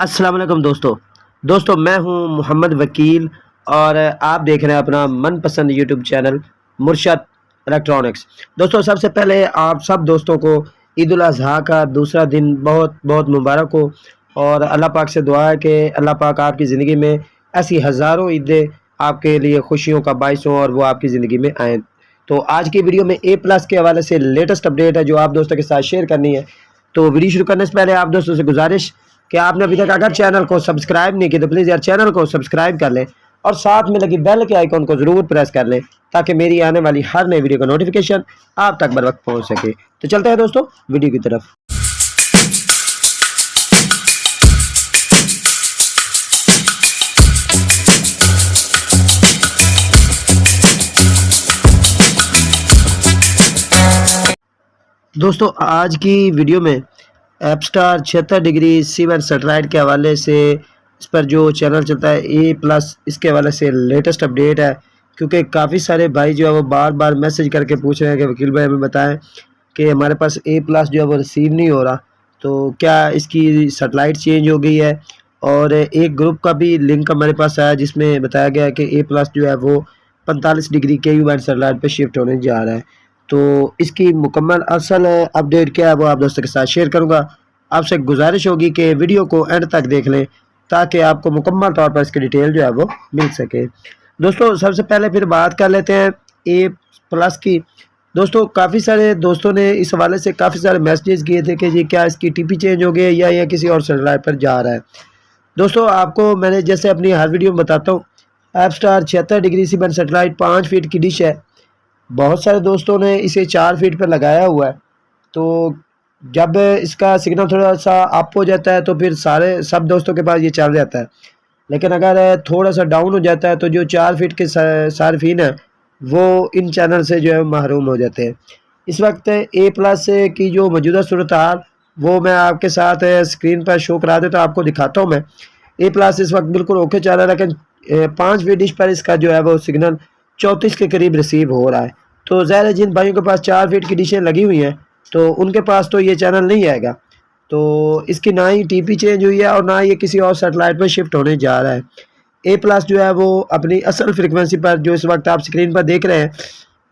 अस्सलाम वालेकुम दोस्तों मैं हूं मोहम्मद वकील और आप देख रहे हैं अपना मनपसंद यूट्यूब चैनल मुर्शद इलेक्ट्रॉनिक्स। दोस्तों सबसे पहले आप सब दोस्तों को ईद उल अज़हा का दूसरा दिन बहुत बहुत मुबारक हो और अल्लाह पाक से दुआ है कि अल्लाह पाक आपकी ज़िंदगी में ऐसी हज़ारों ईदें आपके लिए खुशियों का बाइस हों और वो आपकी ज़िंदगी में आएँ। तो आज की वीडियो में A+ के हवाले से लेटेस्ट अपडेट है जो आप दोस्तों के साथ शेयर करनी है। तो वीडियो शुरू करने से पहले आप दोस्तों से गुजारिश कि आपने अभी तक अगर चैनल को सब्सक्राइब नहीं किया तो प्लीज़ यार चैनल को सब्सक्राइब कर लें और साथ में लगी बेल के आइकॉन को ज़रूर प्रेस कर लें ताकि मेरी आने वाली हर नई वीडियो का नोटिफिकेशन आप तक बर वक्त पहुँच सके। तो चलते हैं दोस्तों वीडियो की तरफ। दोस्तों आज की वीडियो में एपस्टार 76 डिग्री सीवर सैटेलाइट के हवाले से इस पर जो चैनल चलता है A+, इसके हवाले से लेटेस्ट अपडेट है क्योंकि काफ़ी सारे भाई जो है वो बार बार मैसेज करके पूछ रहे हैं कि वकील भाई हमें बताएं कि हमारे पास A+ जो है वो रिसीव नहीं हो रहा, तो क्या इसकी सैटेलाइट चेंज हो गई है। और एक ग्रुप का भी लिंक हमारे पास आया जिसमें बताया गया है कि A+ जो है वो 45 डिग्री KU बैंड सैटेलाइट पर शिफ्ट होने जा रहा है। तो इसकी मुकम्मल असल अपडेट क्या है वो आप दोस्तों के साथ शेयर करूंगा। आपसे गुजारिश होगी कि वीडियो को एंड तक देख लें ताकि आपको मुकम्मल तौर पर इसकी डिटेल जो है वो मिल सके। दोस्तों सबसे पहले फिर बात कर लेते हैं A+ की। दोस्तों काफ़ी सारे दोस्तों ने इस हवाले से काफ़ी सारे मैसेजेस किए थे कि जी क्या इसकी TP चेंज हो गई है या किसी और सैटेलाइट पर जा रहा है। दोस्तों आपको मैंने जैसे अपनी हर वीडियो में बताता हूँ, Apstar 76 degree C band satellite 5 feet की डिश है। बहुत सारे दोस्तों ने इसे 4 फीट पर लगाया हुआ है, तो जब इसका सिग्नल थोड़ा सा अप हो जाता है तो फिर सब दोस्तों के पास ये चल जाता है, लेकिन अगर थोड़ा सा डाउन हो जाता है तो जो 4 फीट के सार्फिन हैं वो इन चैनल से जो है महरूम हो जाते हैं। इस वक्त A+ की जो मौजूदा सूरत हाल वो मैं आपके साथ स्क्रीन पर शो करा देता हूँ, आपको दिखाता हूँ। मैं A+ इस वक्त बिल्कुल ओके चल रहा है, लेकिन 5 फीट डिश पर इसका जो है वो सिग्नल 34 के करीब रिसीव हो रहा है। तो ज़ाहिर है जिन भाइयों के पास 4 फीट की डिशें लगी हुई हैं तो उनके पास तो ये चैनल नहीं आएगा। तो इसकी ना ही TP चेंज हुई है और ना ये किसी और सैटेलाइट पर शिफ्ट होने जा रहा है। A+ जो है वो अपनी असल फ्रिक्वेंसी पर जो इस वक्त आप स्क्रीन पर देख रहे हैं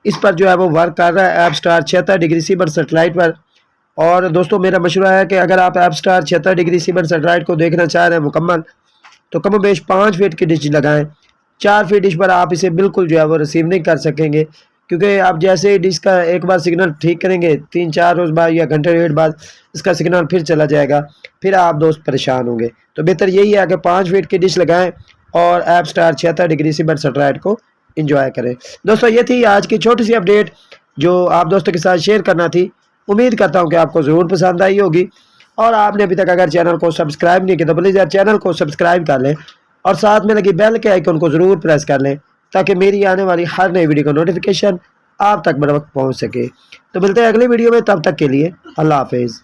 इस पर जो है वो वर्क कर रहा है Apstar 76 degree C band satellite पर। और दोस्तों मेरा मशवरा है कि अगर आप Apstar 76 degree C band satellite को देखना चाह रहे हैं मुकम्मल तो कम बेश 5 फीट की डिश लगाएं। 4 फीट डिश पर आप इसे बिल्कुल जो है वो रिसीव नहीं कर सकेंगे, क्योंकि आप जैसे ही डिश का एक बार सिग्नल ठीक करेंगे 3-4 रोज़ बाद या घंटे डेढ़ बाद इसका सिग्नल फिर चला जाएगा, फिर आप दोस्त परेशान होंगे। तो बेहतर यही है कि 5 फीट की डिश लगाएं और Apstar 76 degree C band satellite को एंजॉय करें। दोस्तों ये थी आज की छोटी सी अपडेट जो आप दोस्तों के साथ शेयर करना थी। उम्मीद करता हूँ कि आपको ज़रूर पसंद आई होगी और आपने अभी तक अगर चैनल को सब्सक्राइब नहीं किया तो प्लीज़ यार चैनल को सब्सक्राइब कर लें और साथ में लगी बेल के आइकन को ज़रूर प्रेस कर लें ताकि मेरी आने वाली हर नई वीडियो का नोटिफिकेशन आप तक बर वक्त पहुँच सके। तो मिलते हैं अगली वीडियो में, तब तक के लिए अल्लाह हाफिज़।